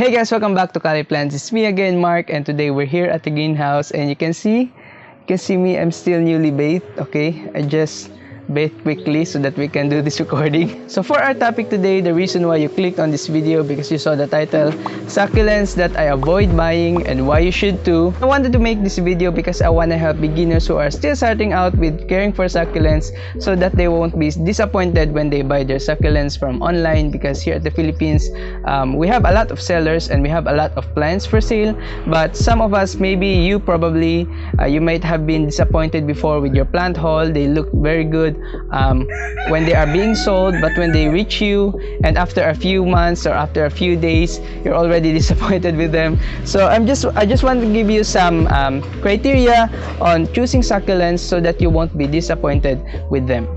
Hey guys, welcome back to Cali Plants. It's me again, Mark, and today we're here at the greenhouse, and you can see me. I'm still newly bathed. Okay, I just bathed quickly so that we can do this recording. So for our topic today, the reason why you clicked on this video because you saw the title, succulents that I avoid buying and why you should too. I wanted to make this video because I want to help beginners who are still starting out with caring for succulents so that they won't be disappointed when they buy their succulents from online, because here at the Philippines we have a lot of sellers and we have a lot of plants for sale, but some of us, maybe you probably, you might have been disappointed before with your plant haul. They look very good when they are being sold, but when they reach you and after a few months or after a few days, you're already disappointed with them. So I just want to give you some criteria on choosing succulents so that you won't be disappointed with them.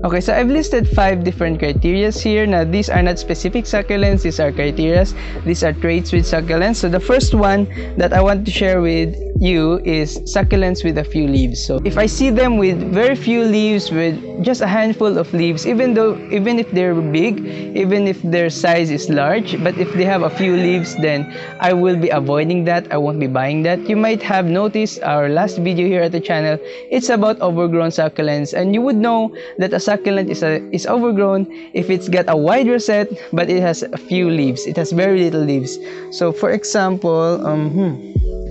Okay, so I've listed 5 different criteria here. Now, these are not specific succulents, these are criteria. These are traits with succulents. So the first one that I want to share with you is succulents with a few leaves. So if I see them with very few leaves, with just a handful of leaves, even if they're big, even if their size is large, but if they have a few leaves, then I will be avoiding that. I won't be buying that. You might have noticed our last video here at the channel. It's about overgrown succulents, and you would know that a succulent is overgrown if it's got a wide rosette but it has a few leaves. It has very little leaves. So for example,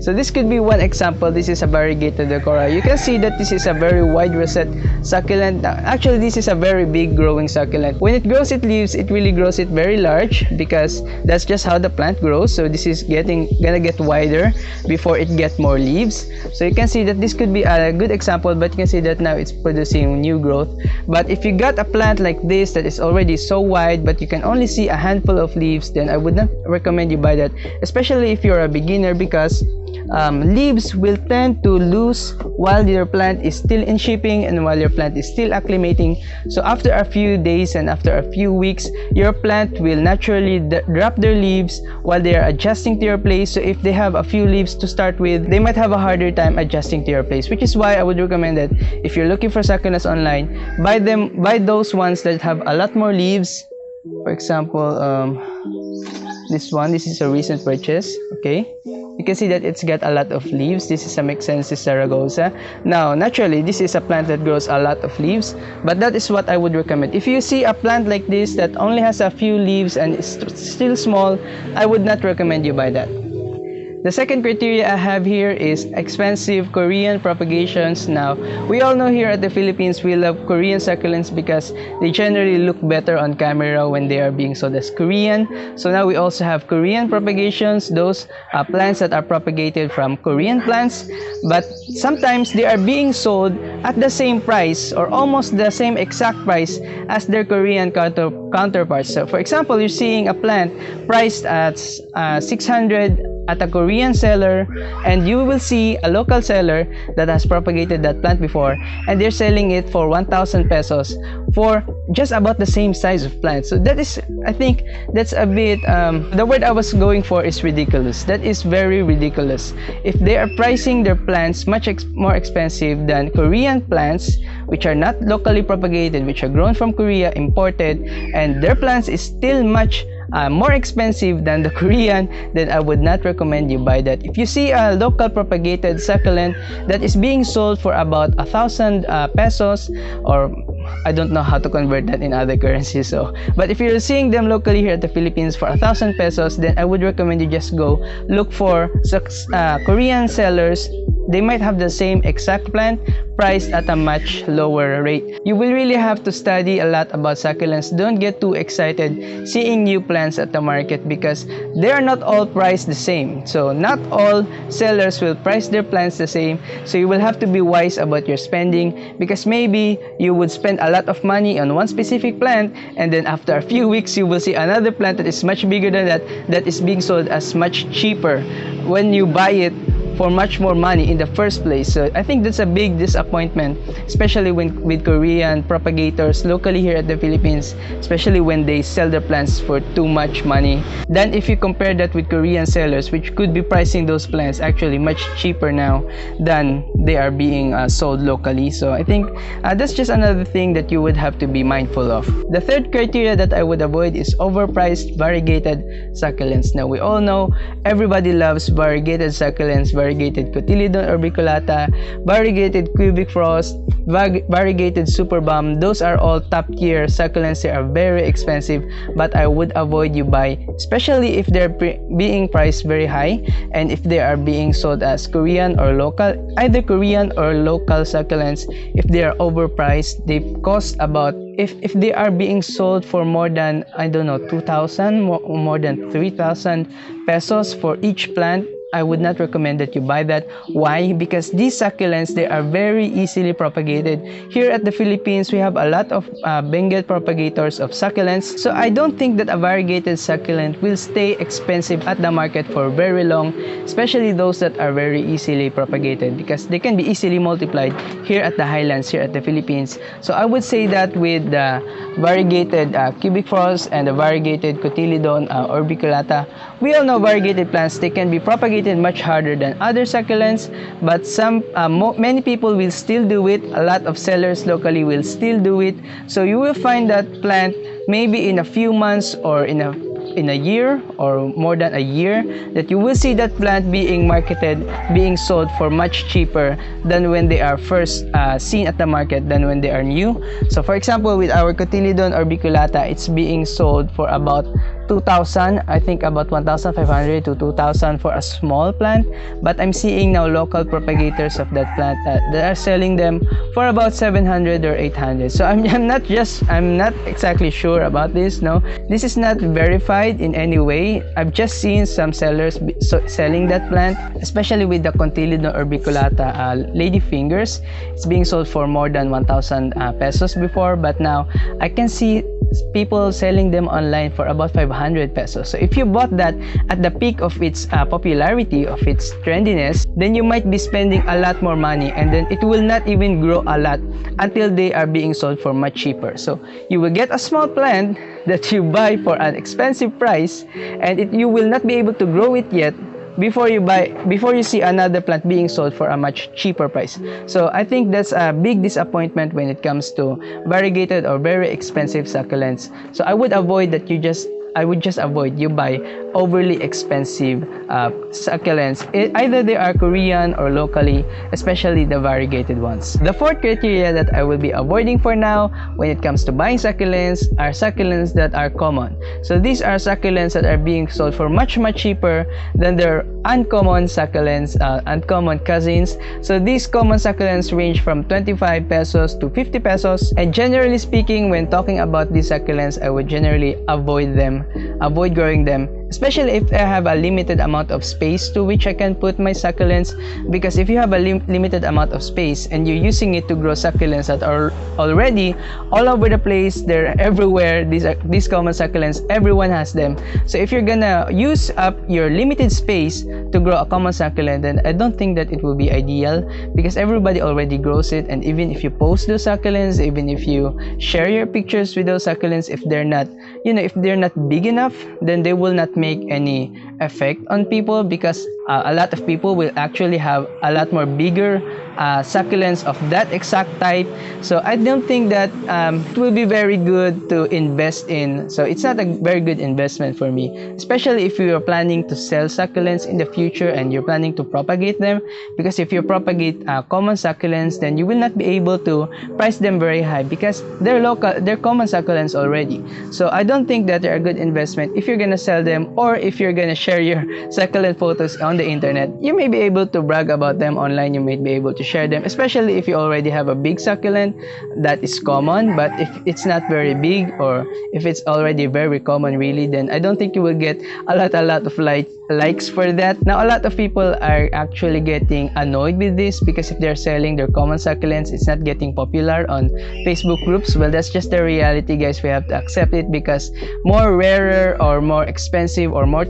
so this could be one example. This is a variegated decora. You can see that this is a very wide rosette succulent. Actually, this is a very big growing succulent. When it grows its leaves, it really grows it very large because that's just how the plant grows. So this is gonna get wider before it gets more leaves. So you can see that this could be a good example, but you can see that now it's producing new growth. But if you got a plant like this that is already so wide but you can only see a handful of leaves, then I would not recommend you buy that, especially if you're a beginner, because leaves will tend to lose while your plant is still in shipping and while your plant is still acclimating. So after a few days and after a few weeks, your plant will naturally drop their leaves while they are adjusting to your place. So if they have a few leaves to start with, they might have a harder time adjusting to your place, which is why I would recommend that if you're looking for succulents online, buy those ones that have a lot more leaves. For example, this is a recent purchase. Okay, you can see that it's got a lot of leaves. This is a Mexensis Zaragoza. Now, naturally, this is a plant that grows a lot of leaves, but that is what I would recommend. If you see a plant like this that only has a few leaves and is still small, I would not recommend you buy that. The second criteria I have here is expensive Korean propagations. Now, we all know here at the Philippines, we love Korean succulents because they generally look better on camera when they are being sold as Korean. So now we also have Korean propagations, those plants that are propagated from Korean plants, but sometimes they are being sold at the same price or almost the same exact price as their Korean counterparts. So for example, you're seeing a plant priced at 600 at a Korean seller, and you will see a local seller that has propagated that plant before and they're selling it for 1,000 pesos for just about the same size of plant. So that is, I think that's a bit, the word I was going for is ridiculous. That is very ridiculous. If they are pricing their plants much more expensive than Korean plants, which are not locally propagated, which are grown from Korea, imported, and their plants is still much more expensive than the Korean, then I would not recommend you buy that. If you see a local propagated succulent that is being sold for about 1,000 pesos, or I don't know how to convert that in other currencies, so but if you're seeing them locally here at the Philippines for 1,000 pesos, then I would recommend you just go look for Korean sellers. They might have the same exact plant priced at a much lower rate. You will really have to study a lot about succulents. Don't get too excited seeing new plants at the market because they are not all priced the same. So not all sellers will price their plants the same. So you will have to be wise about your spending, because maybe you would spend a lot of money on one specific plant and then after a few weeks you will see another plant that is much bigger than that is being sold as much cheaper. When you buy it for much more money in the first place. So I think that's a big disappointment, especially with Korean propagators locally here at the Philippines, especially when they sell their plants for too much money. Then if you compare that with Korean sellers, which could be pricing those plants actually much cheaper now than they are being sold locally. So I think that's just another thing that you would have to be mindful of. The third criteria that I would avoid is overpriced variegated succulents. Now we all know everybody loves variegated succulents, variegated cotyledon orbiculata, variegated cubic frost, variegated superbum. Those are all top tier succulents. They are very expensive, but I would avoid you buy, especially if they're being priced very high and if they are being sold as Korean or local, either Korean or local succulents. If they are overpriced, they cost about, if they are being sold for more than, I don't know, 2,000, more than 3,000 pesos for each plant, I would not recommend that you buy that. Why? Because these succulents, they are very easily propagated. Here at the Philippines, we have a lot of Bengal propagators of succulents. So I don't think that a variegated succulent will stay expensive at the market for very long, especially those that are very easily propagated, because they can be easily multiplied here at the highlands, here at the Philippines. So I would say that with the variegated cubic frost and the variegated cotyledon orbiculata, we all know variegated plants, they can be propagated much harder than other succulents, but many people will still do it. A lot of sellers locally will still do it. So you will find that plant maybe in a few months or in a year or more than a year, that you will see that plant being marketed, being sold for much cheaper than when they are first seen at the market, than when they are new. So for example, with our cotyledon orbiculata, it's being sold for about 2,000, I think about 1,500 to 2,000 for a small plant, but I'm seeing now local propagators of that plant that are selling them for about 700 or 800. So I'm not exactly sure about this. No, this is not verified in any way. I've just seen some sellers selling that plant, especially with the cotyledon orbiculata lady fingers. It's being sold for more than 1,000 pesos before, but now I can see people selling them online for about 500 pesos. So if you bought that at the peak of its popularity, of its trendiness, then you might be spending a lot more money, and then it will not even grow a lot until they are being sold for much cheaper. So you will get a small plant that you buy for an expensive price, and you will not be able to grow it yet before you see another plant being sold for a much cheaper price. So I think that's a big disappointment when it comes to variegated or very expensive succulents. So I would just avoid you buy overly expensive succulents. Either they are Korean or locally, especially the variegated ones. The fourth criteria that I will be avoiding for now when it comes to buying succulents are succulents that are common. So these are succulents that are being sold for much cheaper than their uncommon succulents, uncommon cousins. So these common succulents range from 25 pesos to 50 pesos. And generally speaking, when talking about these succulents, I would generally avoid growing them, especially if I have a limited amount of space to which I can put my succulents. Because if you have a limited amount of space and you're using it to grow succulents that are already all over the place, they're everywhere, these common succulents, everyone has them. So if you're gonna use up your limited space to grow a common succulent, then I don't think that it will be ideal, because everybody already grows it. And even if you post those succulents, even if you share your pictures with those succulents, if they're not big enough, then they will not make any effect on people, because a lot of people will actually have a lot more bigger succulents of that exact type. So I don't think that it will be very good to invest in. So it's not a very good investment for me, especially if you are planning to sell succulents in the future and you're planning to propagate them. Because if you propagate common succulents, then you will not be able to price them very high, because they're common succulents already. So I don't think that they're a good investment if you're gonna sell them, or if you're gonna share your succulent photos on the internet. You may be able to brag about them online, you may be able to share them, especially if you already have a big succulent that is common. But if it's not very big, or if it's already very common really, then I don't think you will get a lot of likes for that. Now a lot of people are actually getting annoyed with this, because if they're selling their common succulents, it's not getting popular on Facebook groups. Well, that's just the reality, guys. We have to accept it, because more rarer or more expensive or more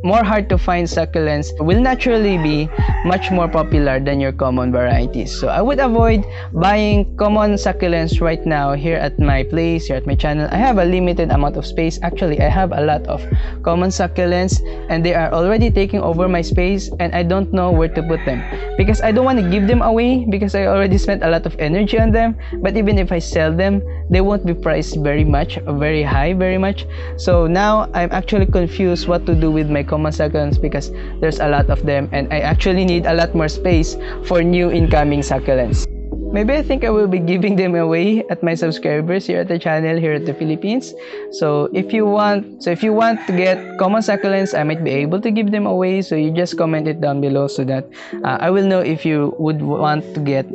more hard to find succulents will naturally be much more popular than your common varieties. So I would avoid buying common succulents right now here at my place, here at my channel. I have a limited amount of space. Actually, I have a lot of common succulents and they are already taking over my space, and I don't know where to put them because I don't want to give them away because I already spent a lot of energy on them. But even if I sell them, they won't be priced very much, very high, very much. So now I'm actually confused what to do with my common succulents because there's a lot of them and I actually need a lot more space for new incoming succulents. Maybe I think I will be giving them away at my subscribers here at the channel here at the Philippines. So if you want to get common succulents, I might be able to give them away. So you just comment it down below so that I will know if you would want to get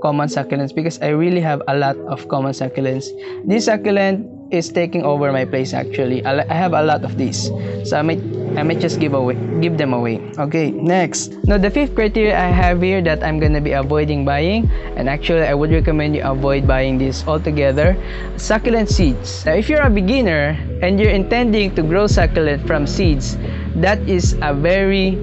common succulents, because I really have a lot of common succulents. This succulent is taking over my place actually. I have a lot of these, so I might just give them away. Okay, next. Now the fifth criteria I have here that I'm gonna be avoiding buying, and actually I would recommend you avoid buying this altogether: succulent seeds. Now if you're a beginner and you're intending to grow succulent from seeds, that is a very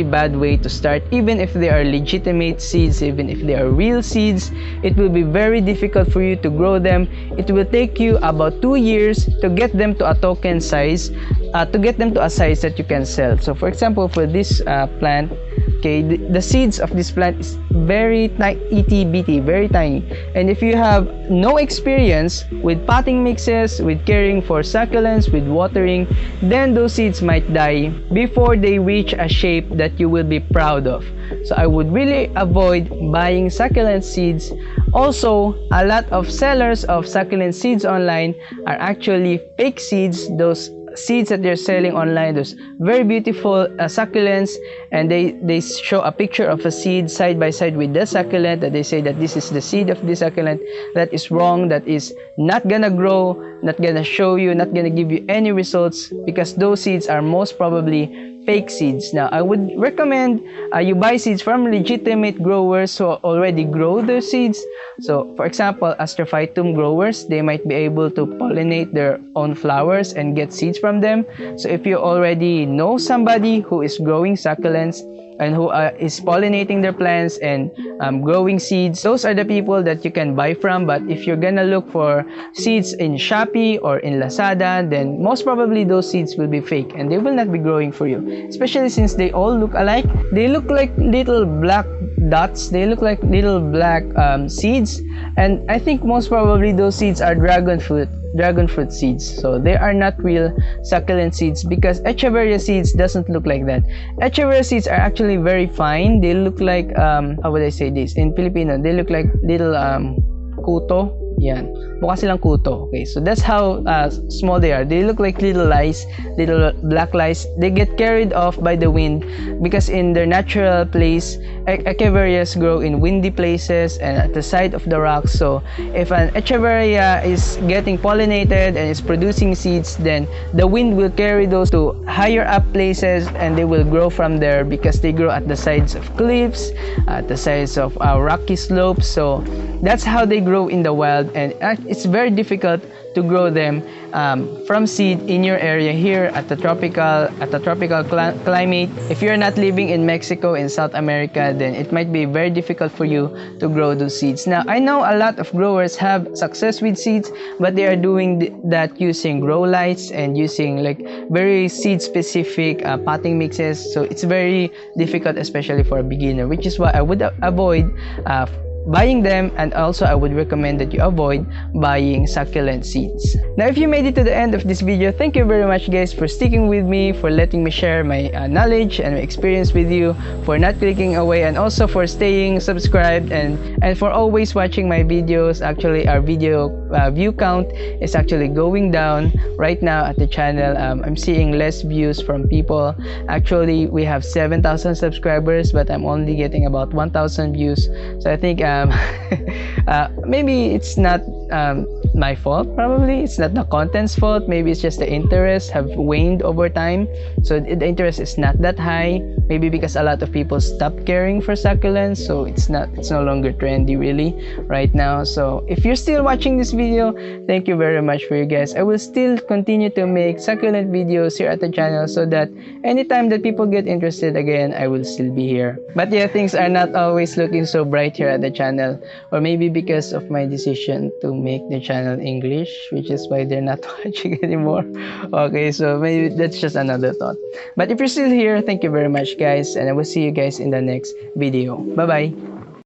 bad way to start. Even if they are legitimate seeds, even if they are real seeds, it will be very difficult for you to grow them. It will take you about 2 years to get them to a token size, to get them to a size that you can sell. So for example, for this plant, okay, the seeds of this plant is very itty bitty, very tiny, and if you have no experience with potting mixes, with caring for succulents, with watering, then those seeds might die before they reach a shape that you will be proud of. So I would really avoid buying succulent seeds. Also, a lot of sellers of succulent seeds online are actually fake seeds. Those seeds that they're selling online, those very beautiful succulents, and they show a picture of a seed side by side with the succulent, that they say that this is the seed of this succulent. That is wrong. That is not gonna grow, not gonna show you, not gonna give you any results, because those seeds are most probably fake seeds. Now I would recommend you buy seeds from legitimate growers who already grow their seeds. So for example, astrophytum growers, they might be able to pollinate their own flowers and get seeds from them. So if you already know somebody who is growing succulents and who is pollinating their plants and growing seeds, those are the people that you can buy from. But if you're gonna look for seeds in Shopee or in Lazada, then most probably those seeds will be fake and they will not be growing for you, especially since they all look alike. They look like little black dots, they look like little black seeds, and I think most probably those seeds are dragon fruit seeds. So they are not real succulent seeds, because Echeveria seeds doesn't look like that. Echeveria seeds are actually very fine. They look like how would I say this in Filipino? They look like little kuto. Yan. Mukha silang kuto. Okay, so that's how small they are. They look like little lice, little black lice. They get carried off by the wind because in their natural place, Echeverias grow in windy places and at the side of the rocks. So if an Echeveria is getting pollinated and is producing seeds, then the wind will carry those to higher up places and they will grow from there, because they grow at the sides of cliffs, at the sides of rocky slopes. So that's how they grow in the wild, and it's very difficult to grow them from seed in your area here at the tropical climate. If you're not living in Mexico, in South America, then it might be very difficult for you to grow those seeds. Now I know a lot of growers have success with seeds, but they are doing that using grow lights and using like very seed specific potting mixes. So it's very difficult, especially for a beginner, which is why I would avoid buying them, and also I would recommend that you avoid buying succulent seeds. Now if you made it to the end of this video, thank you very much guys for sticking with me, for letting me share my knowledge and my experience with you, for not clicking away, and also for staying subscribed and for always watching my videos. Actually our video view count is actually going down right now at the channel. I'm seeing less views from people. Actually we have 7,000 subscribers, but I'm only getting about 1,000 views. So I think maybe it's not my fault, probably. It's not the content's fault. Maybe it's just the interest have waned over time, so the interest is not that high. Maybe because a lot of people stopped caring for succulents, so it's no longer trendy really right now. So if you're still watching this video, thank you very much for you guys. I will still continue to make succulent videos here at the channel, so that anytime that people get interested again, I will still be here. But yeah, things are not always looking so bright here at the channel, or maybe because of my decision to make the channel English, which is why they're not watching anymore. Okay, so maybe that's just another thought. But if you're still here, thank you very much guys, and I will see you guys in the next video. Bye bye.